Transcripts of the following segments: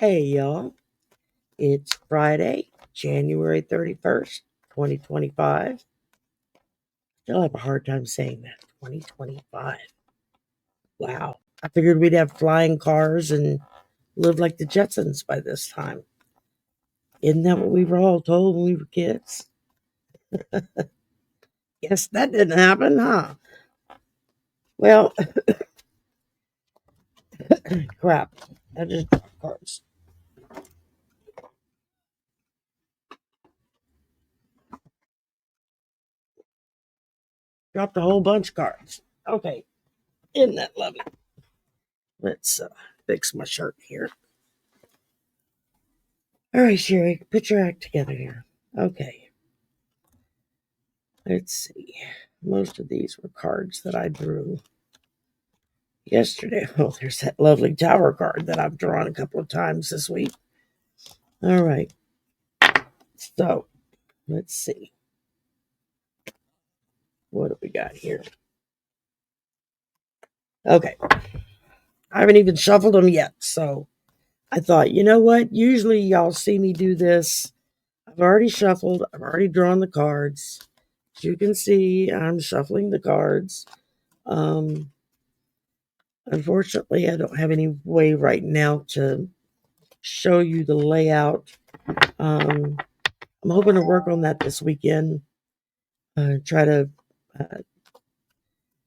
Hey, y'all. It's Friday, January 31st, 2025. Still have a hard time saying that. 2025. Wow. I figured we'd have flying cars and live like the Jetsons by this time. Isn't that what we were all told when we were kids? Yes, that didn't happen, huh? Well, crap. I just dropped cards. Dropped a whole bunch of cards. Okay. Isn't that lovely? Let's fix my shirt here. All right, Sherry, put your act together here. Okay. Let's see. Most of these were cards that I drew yesterday. Oh, there's that lovely tower card that I've drawn a couple of times this week. All right. So let's see. What do we got here? Okay. I haven't even shuffled them yet. So I thought, you know what? Usually y'all see me do this. I've already shuffled. I've already drawn the cards. As you can see, I'm shuffling the cards. Um, Unfortunately, I don't have any way right now to show you the layout. Um, I'm hoping to work on that this weekend. Try to uh,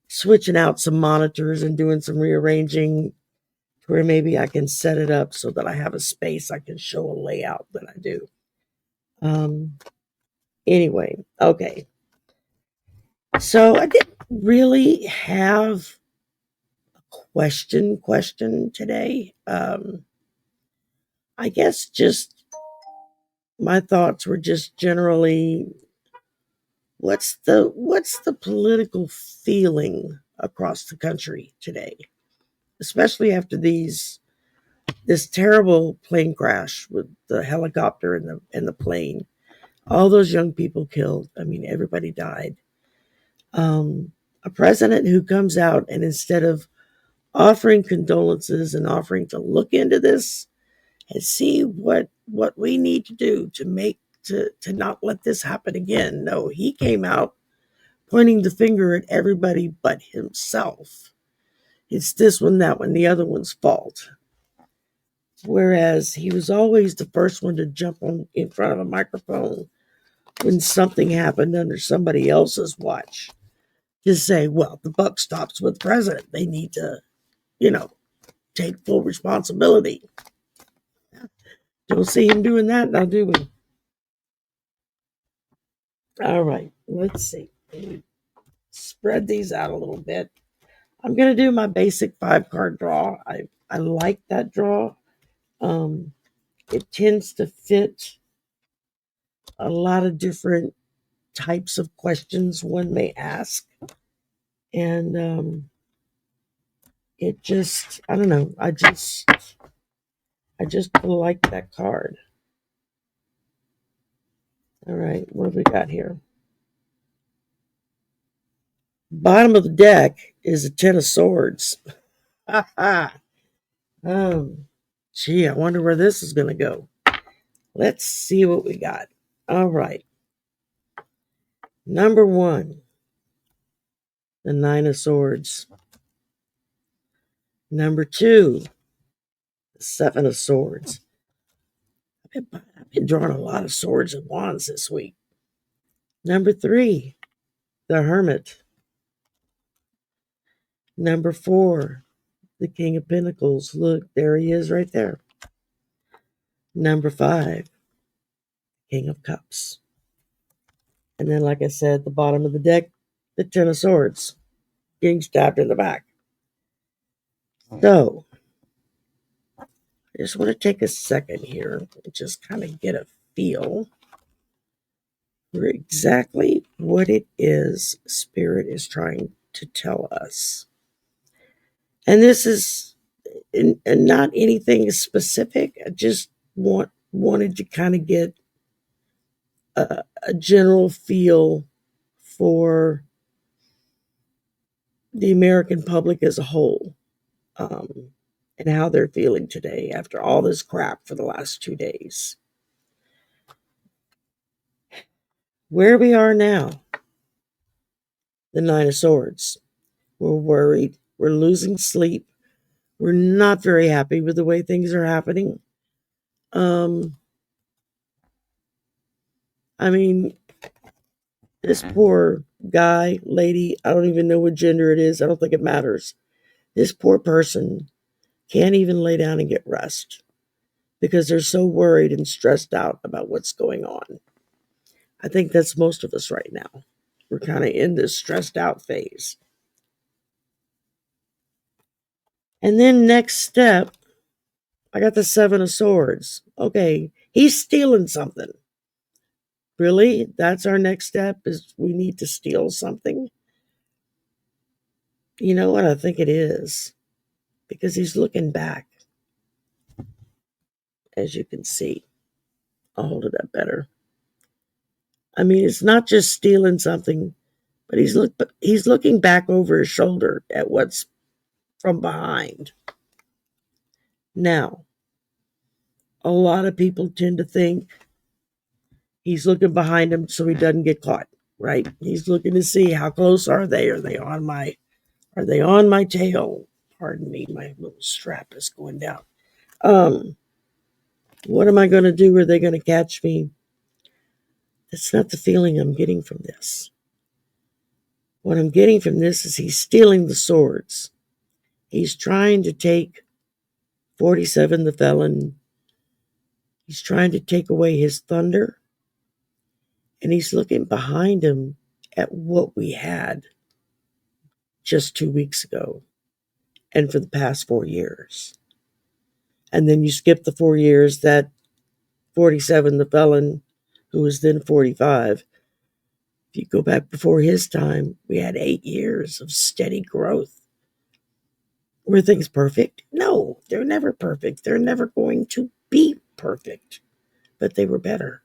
switching out some monitors and doing some rearranging to where maybe I can set it up so that I have a space I can show a layout that I do. Um, anyway, okay. So I didn't really have a question today. I guess just my thoughts were just generally what's the political feeling across the country today, especially after this terrible plane crash with the helicopter and the plane, all those young people killed. I mean, everybody died. A president who comes out and instead of offering condolences and offering to look into this and see what we need to do to make to not let this happen again. No, he came out pointing the finger at everybody but himself. It's this one, that one, the other one's fault. Whereas he was always the first one to jump on in front of a microphone when something happened under somebody else's watch to say, well, the buck stops with the president. They need to, you know, take full responsibility. Don't see him doing that now, do we? All right, let's see. Let me spread these out a little bit. I'm going to do my basic 5 card draw. I like that draw. Um, it tends to fit a lot of different types of questions one may ask. And it just, I don't know, I just like that card. All right, what have we got here? Bottom of the deck is a 10 of Swords. um, Gee, I wonder where this is going to go. Let's see what we got. All right. Number 1, the 9 of Swords. Number 2, the 7 of Swords. I've been drawing a lot of swords and wands this week. Number 3, the Hermit. Number 4, the King of Pentacles. Look, there he is right there. Number 5, King of Cups. And then, like I said, the bottom of the deck, the 10 of Swords, getting stabbed in the back. So, I just want to take a second here and just kind of get a feel for exactly what it is Spirit is trying to tell us. And this is and not anything specific. I just wanted to kind of get a general feel for the American public as a whole. Um, and how they're feeling today after all this crap for the last 2 days. Where we are now, the Nine of Swords. We're worried. We're losing sleep. We're not very happy with the way things are happening. I mean, this poor guy, lady, I don't even know what gender it is. I don't think it matters. This poor person can't even lay down and get rest because they're so worried and stressed out about what's going on. I think that's most of us right now. We're kind of in this stressed out phase. And then next step, I got the Seven of Swords. Okay, he's stealing something. Really? That's our next step is we need to steal something? You know what? I think it is. Because he's looking back, as you can see. I'll hold it up better. I mean, it's not just stealing something, but he's looking back over his shoulder at what's from behind. Now, a lot of people tend to think he's looking behind him so he doesn't get caught, right? He's looking to see how close are they? Are they on my tail? Pardon me, my little strap is going down. What am I going to do? Are they going to catch me? That's not the feeling I'm getting from this. What I'm getting from this is he's stealing the swords. He's trying to take 47 the felon. He's trying to take away his thunder. And he's looking behind him at what we had just 2 weeks ago and for the past 4 years. And then you skip the 4 years that 47 the felon, who was then 45, if you go back before his time, we had 8 years of steady growth. Were things perfect? No, they're never perfect. They're never going to be perfect, but they were better.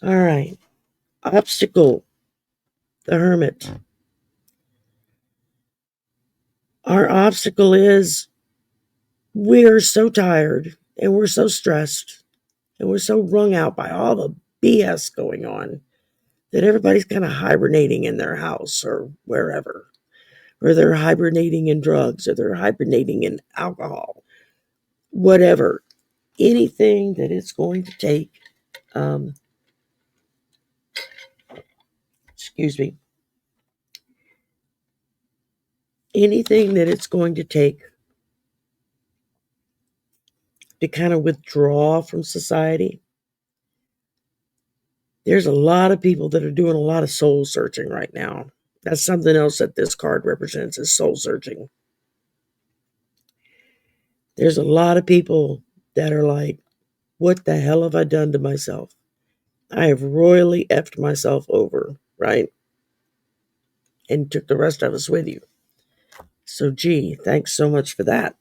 All right. Obstacle, the Hermit. Our obstacle is we are so tired and we're so stressed and we're so wrung out by all the BS going on that everybody's kind of hibernating in their house or wherever, or they're hibernating in drugs or they're hibernating in alcohol, whatever. Anything that it's going to take, excuse me, anything that it's going to take to kind of withdraw from society. There's a lot of people that are doing a lot of soul searching right now. That's something else that this card represents is soul searching. There's a lot of people that are like, what the hell have I done to myself? I have royally effed myself over, right? And took the rest of us with you. So, gee, thanks so much for that.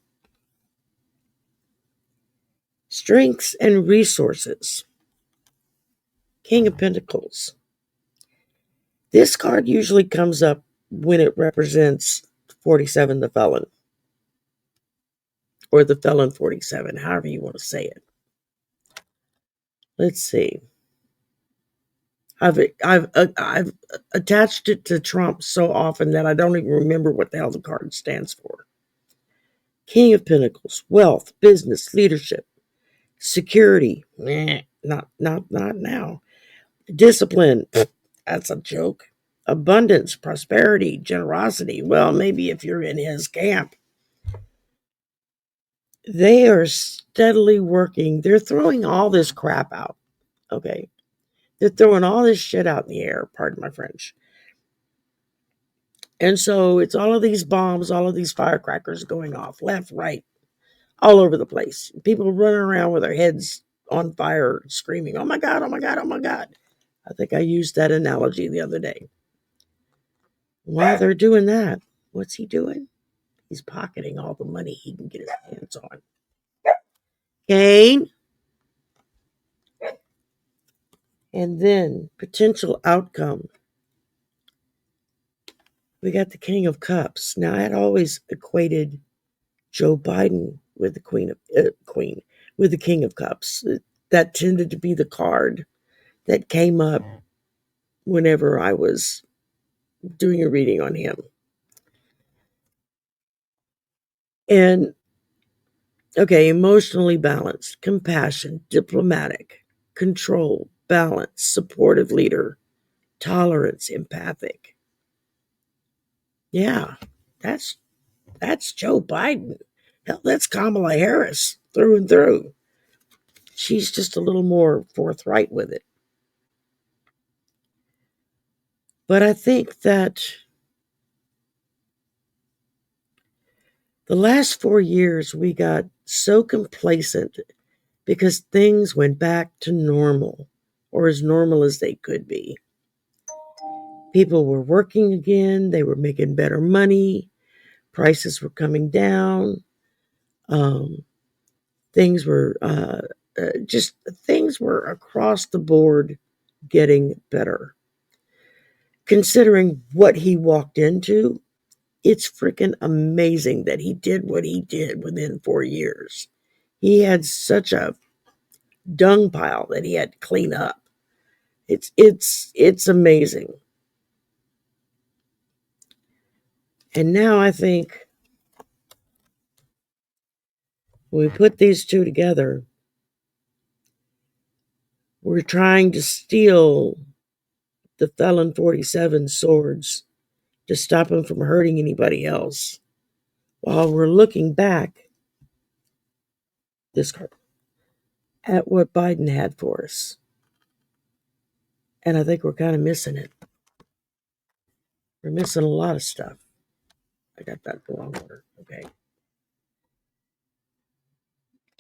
Strengths and resources. King of Pentacles. This card usually comes up when it represents 47, the felon, or the felon 47, however you want to say it. Let's see. I've attached it to Trump so often that I don't even remember what the hell the card stands for. King of Pentacles, wealth, business, leadership, security. Not now. Discipline. That's a joke. Abundance, prosperity, generosity. Well, maybe if you're in his camp. They are steadily working. They're throwing all this crap out. Okay. They're throwing all this shit out in the air, pardon my French. And so it's all of these bombs, all of these firecrackers going off left, right, all over the place. People running around with their heads on fire, screaming, oh my God, oh my God, oh my God. I think I used that analogy the other day. While they're doing that, what's he doing? He's pocketing all the money he can get his hands on. Gain. And then potential outcome. We got the King of Cups. Now, I had always equated Joe Biden with the Queen with the King of Cups. That tended to be the card that came up whenever I was doing a reading on him. And okay, emotionally balanced, compassion, diplomatic, control, balance, supportive leader, tolerance, empathic. Yeah, that's Joe Biden. Hell, that's Kamala Harris through and through. She's just a little more forthright with it. But I think that the last 4 years we got so complacent because things went back to normal, or as normal as they could be. People were working again, they were making better money, prices were coming down, um, things were things were across the board getting better. Considering what he walked into, it's freaking amazing that he did what he did within 4 years. He had such a dung pile that he had to clean up. It's amazing. And now I think when we put these two together, we're trying to steal the Felon 47 swords to stop him from hurting anybody else, while we're looking back this card at what Biden had for us. And I think we're kind of missing it. We're missing a lot of stuff. I got that the wrong order. Okay.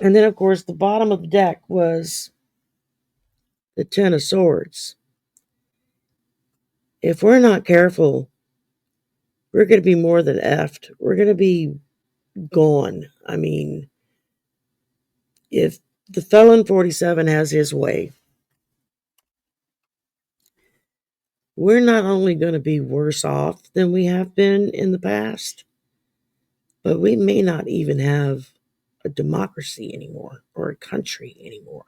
And then, of course, the bottom of the deck was the Ten of Swords. If we're not careful, we're going to be more than effed. We're going to be gone. I mean, if the Felon 47 has his way, we're not only going to be worse off than we have been in the past, but we may not even have a democracy anymore or a country anymore.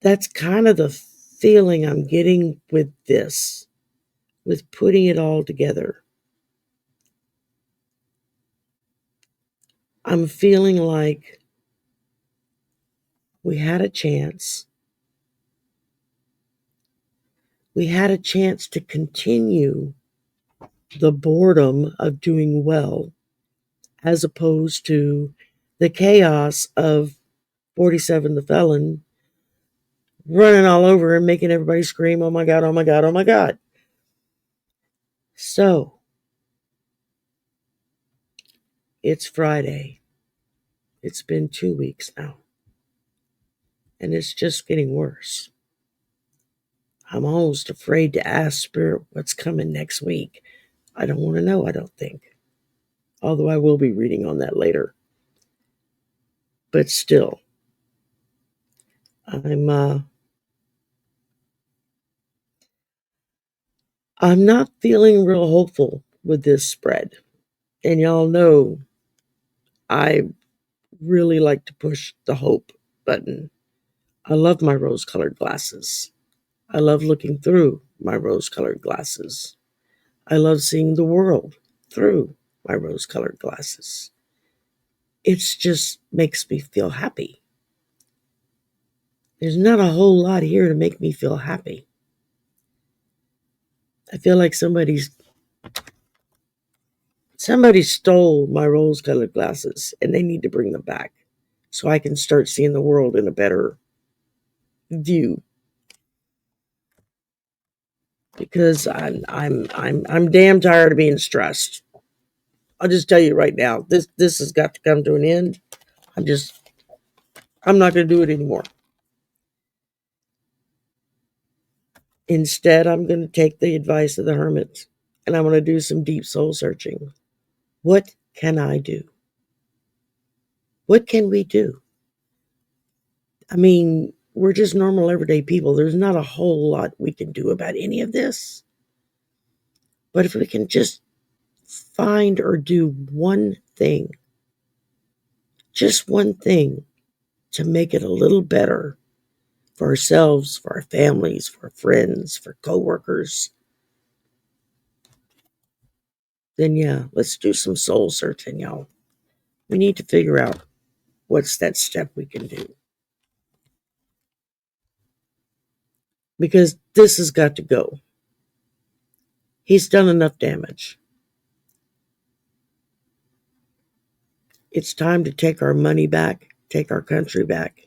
That's kind of the feeling I'm getting with this, with putting it all together. I'm feeling like we had a chance. We had a chance to continue the boredom of doing well, as opposed to the chaos of 47 the Felon running all over and making everybody scream, oh my God, oh my God, oh my God. So, it's Friday. It's been 2 weeks now. And it's just getting worse. I'm almost afraid to ask Spirit what's coming next week. I don't want to know, I don't think. Although I will be reading on that later. But still, I'm not feeling real hopeful with this spread. And y'all know I really like to push the hope button. I love my rose-colored glasses. I love looking through my rose-colored glasses. I love seeing the world through my rose-colored glasses. It just makes me feel happy. There's not a whole lot here to make me feel happy. I feel like somebody stole my rose-colored glasses and they need to bring them back so I can start seeing the world in a better view. Because I'm damn tired of being stressed. I'll just tell you right now, this has got to come to an end. I'm not going to do it anymore. Instead, I'm going to take the advice of the hermit and I'm going to do some deep soul searching. What can I do? What can we do? I mean, we're just normal everyday people. There's not a whole lot we can do about any of this. But if we can just find or do one thing, just one thing, to make it a little better for ourselves, for our families, for our friends, for coworkers, then yeah, let's do some soul searching, y'all. We need to figure out what's that step we can do. Because this has got to go. He's done enough damage. It's time to take our money back, take our country back,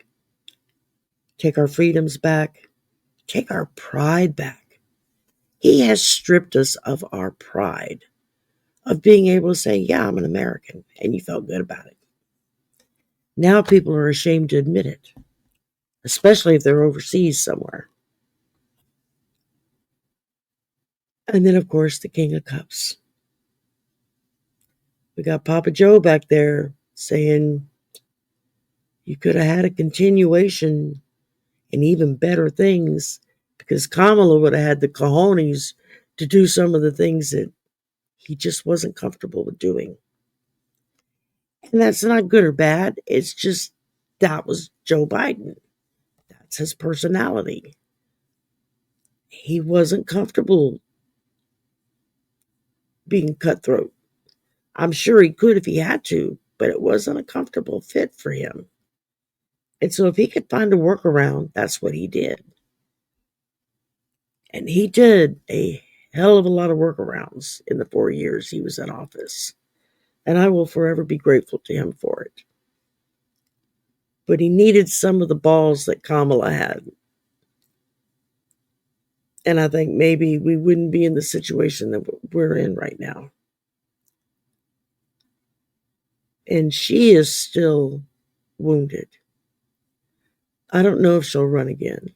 take our freedoms back, take our pride back. He has stripped us of our pride, of being able to say, yeah, I'm an American, and you felt good about it. Now people are ashamed to admit it, especially if they're overseas somewhere. And then, of course, the King of Cups. We got Papa Joe back there saying you could have had a continuation and even better things, because Kamala would have had the cojones to do some of the things that he just wasn't comfortable with doing. And that's not good or bad. It's just that was Joe Biden. That's his personality. He wasn't comfortable being cutthroat. I'm sure he could if he had to, but it wasn't a comfortable fit for him. And so if he could find a workaround, that's what he did. And he did a hell of a lot of workarounds in the 4 years he was in office. And I will forever be grateful to him for it. But he needed some of the balls that Kamala had. And I think maybe we wouldn't be in the situation that we're in right now. And she is still wounded. I don't know if she'll run again.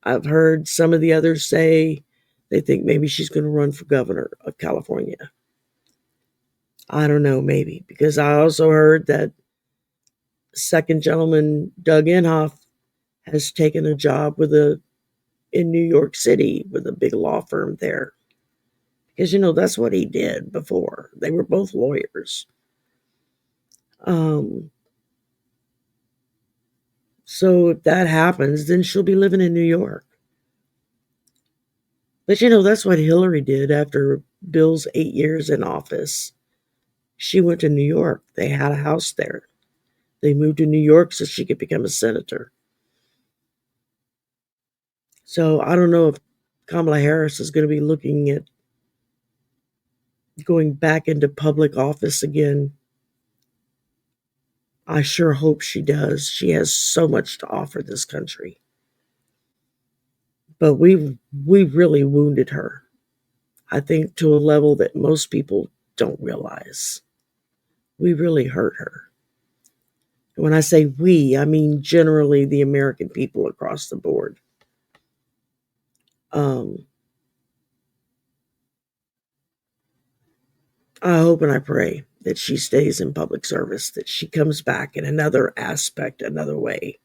I've heard some of the others say they think maybe she's going to run for governor of California. I don't know, maybe. Because I also heard that second gentleman, Doug Inhofe, has taken a job in New York City with a big law firm there. Because, that's what he did before. They were both lawyers. So if that happens, then she'll be living in New York. But, that's what Hillary did after Bill's 8 years in office. She went to New York. They had a house there. They moved to New York so she could become a senator. So I don't know if Kamala Harris is going to be looking at going back into public office again. I sure hope she does. She has so much to offer this country. But we really wounded her, I think, to a level that most people don't realize. We really hurt her. When I say we, I mean generally the American people across the board. I hope and I pray that she stays in public service, that she comes back in another aspect, another way.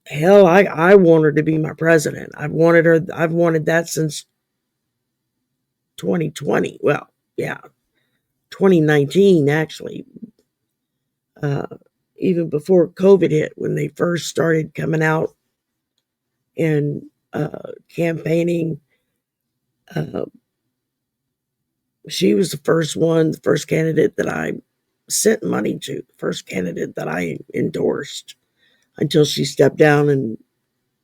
Hell, I want her to be my president. I've wanted that since 2020. Well, yeah, 2019, actually. Even before COVID hit, when they first started coming out and campaigning, she was the first candidate that I sent money to, the first candidate that I endorsed, until she stepped down and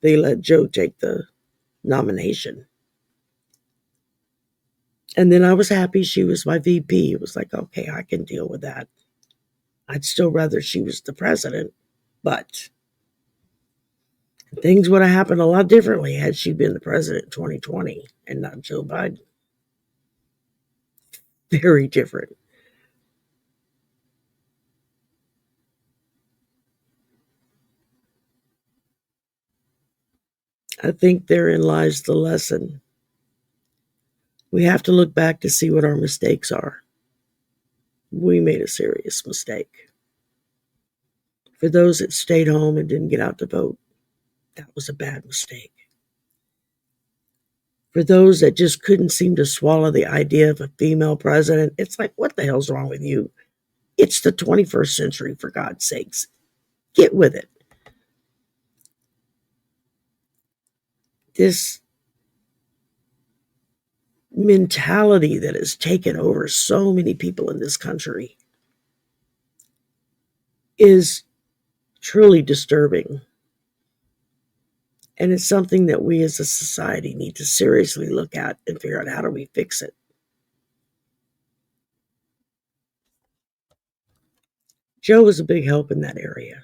they let Joe take the nomination. And then I was happy she was my VP. It was like, okay, I can deal with that. I'd still rather she was the president, but things would have happened a lot differently had she been the president in 2020 and not Joe Biden. Very different. I think therein lies the lesson. We have to look back to see what our mistakes are. We made a serious mistake. For those that stayed home and didn't get out to vote, that was a bad mistake. For those that just couldn't seem to swallow the idea of a female president, it's like, what the hell's wrong with you? It's the 21st century, for God's sakes. Get with it. This mentality that has taken over so many people in this country is truly disturbing. And it's something that we as a society need to seriously look at and figure out how do we fix it. Joe was a big help in that area.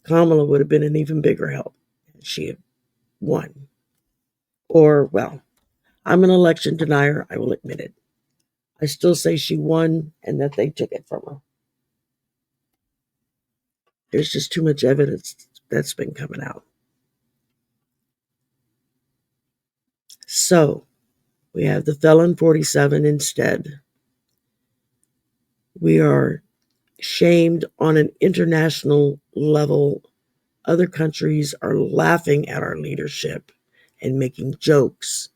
Kamala would have been an even bigger help if she had won. Or, well, I'm an election denier, I will admit it. I still say she won and that they took it from her. There's just too much evidence that's been coming out. So, we have the Felon 47 instead. We are shamed on an international level. Other countries are laughing at our leadership and making jokes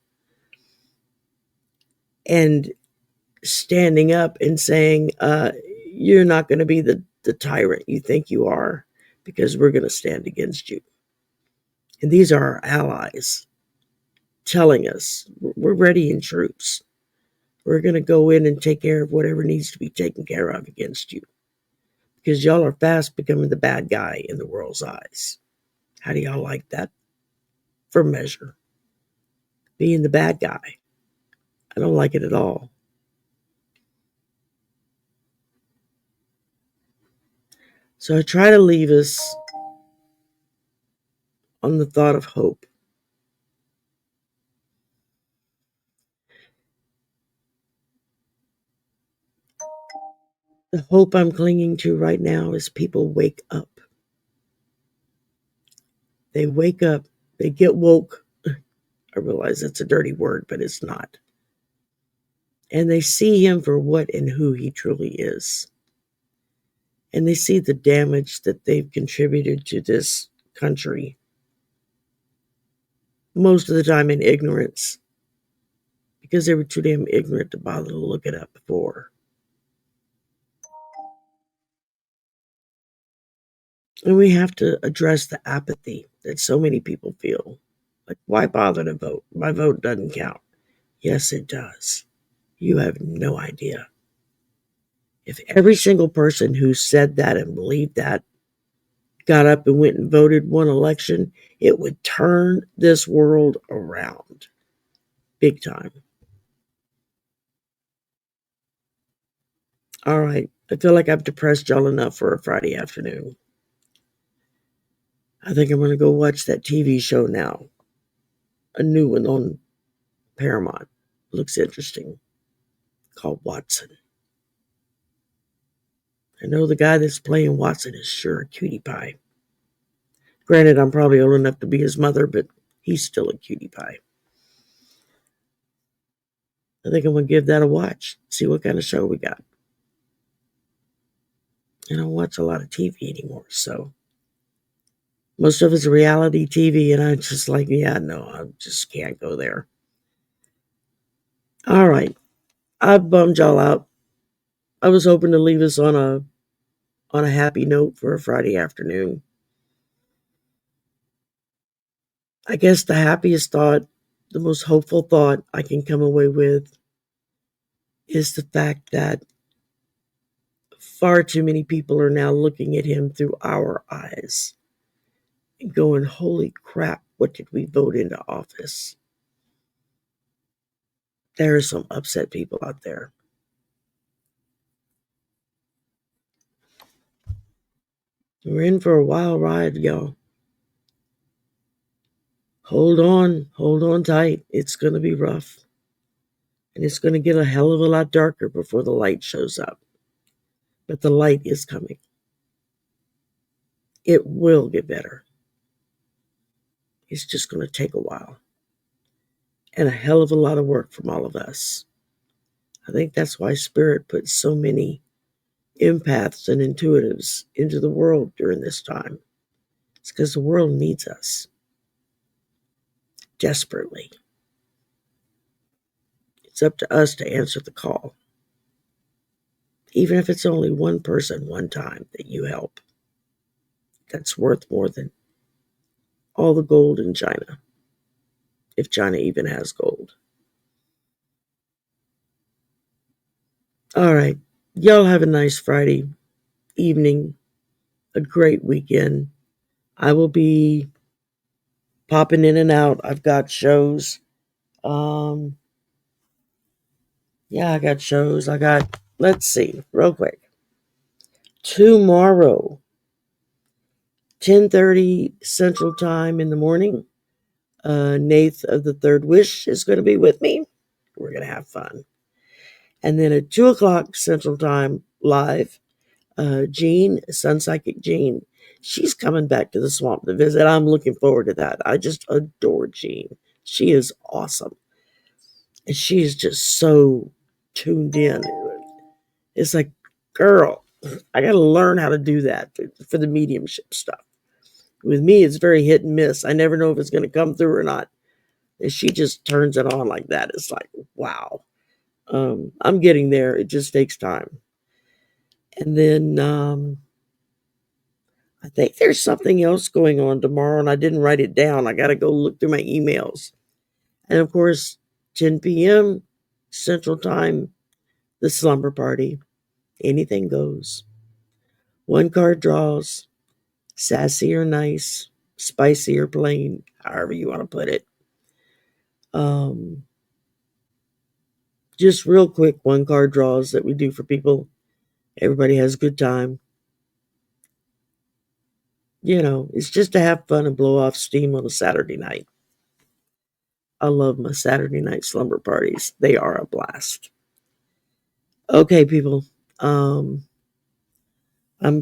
and standing up and saying, you're not going to be the tyrant you think you are, because we're going to stand against you. And these are our allies telling us we're ready in troops. We're going to go in and take care of whatever needs to be taken care of against you, because y'all are fast becoming the bad guy in the world's eyes. How do y'all like that for measure? Being the bad guy. I don't like it at all. So I try to leave us on the thought of hope. The hope I'm clinging to right now is people wake up. They wake up. They get woke. I realize that's a dirty word, but it's not. And they see him for what and who he truly is. And they see the damage that they've contributed to this country, most of the time in ignorance, because they were too damn ignorant to bother to look it up before. And we have to address the apathy that so many people feel. Like, why bother to vote? My vote doesn't count. Yes, it does. You have no idea. If every single person who said that and believed that got up and went and voted one election, it would turn this world around big time. All right. I feel like I've depressed y'all enough for a Friday afternoon. I think I'm going to go watch that TV show now. A new one on Paramount. Looks interesting. Called Watson. I know the guy that's playing Watson is sure a cutie pie. Granted, I'm probably old enough to be his mother, but he's still a cutie pie. I think I'm going to give that a watch. See what kind of show we got. I don't watch a lot of TV anymore, so most of it's reality TV, and I'm just like, yeah, no, I just can't go there. All right, I've bummed y'all out. I was hoping to leave us on a happy note for a Friday afternoon. I guess the happiest thought, the most hopeful thought I can come away with is the fact that far too many people are now looking at him through our eyes and going, holy crap, what did we vote into office? There are some upset people out there. We're in for a wild ride, y'all. Hold on tight. It's going to be rough. And it's going to get a hell of a lot darker before the light shows up. But the light is coming. It will get better. It's just going to take a while. And a hell of a lot of work from all of us. I think that's why Spirit put so many empaths and intuitives into the world during this time. It's because the world needs us desperately. It's up to us to answer the call. Even if it's only one person one time that you help, that's worth more than all the gold in China, if China even has gold. All right. Y'all have a nice Friday evening, a great weekend. I will be popping in and out. I've got shows. Um, yeah, I got shows. Let's see, real quick. Tomorrow, 10:30 Central Time in the morning, Nath of the Third Wish is going to be with me. We're going to have fun. And then at 2 o'clock Central Time, live, Jean, Sun Psychic Jean, she's coming back to the swamp to visit. I'm looking forward to that. I just adore Jean. She is awesome. And she is just so tuned in. It's like, girl, I got to learn how to do that for the mediumship stuff. With me, it's very hit and miss. I never know if it's going to come through or not. And she just turns it on like that. It's like, wow. I'm getting there. It just takes time. And then I think there's something else going on tomorrow, and I didn't write it down. I got to go look through my emails. And of course, 10 p.m. Central Time, the slumber party. Anything goes. One card draws, sassy or nice, spicy or plain, however you want to put it. Just real quick, one card draws that we do for people. Everybody has a good time. It's just to have fun and blow off steam on a Saturday night. I love my Saturday night slumber parties. They are a blast. Okay, people. I'm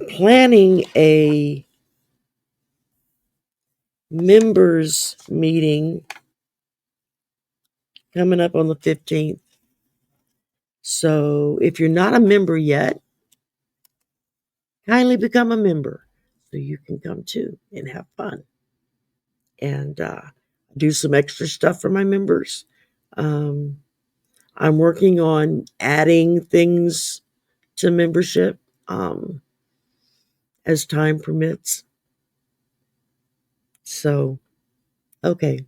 planning a members meeting coming up on the 15th. So if you're not a member yet, kindly become a member so you can come too and have fun. And do some extra stuff for my members. I'm working on adding things to membership as time permits. So, okay.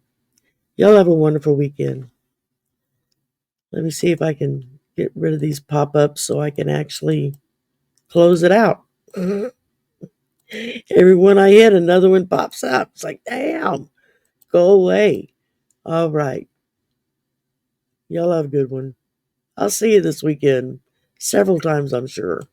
Y'all have a wonderful weekend. Let me see if I can get rid of these pop-ups so I can actually close it out. Every one I hit, another one pops up. It's like, damn, go away. All right. Y'all have a good one. I'll see you this weekend. Several times, I'm sure.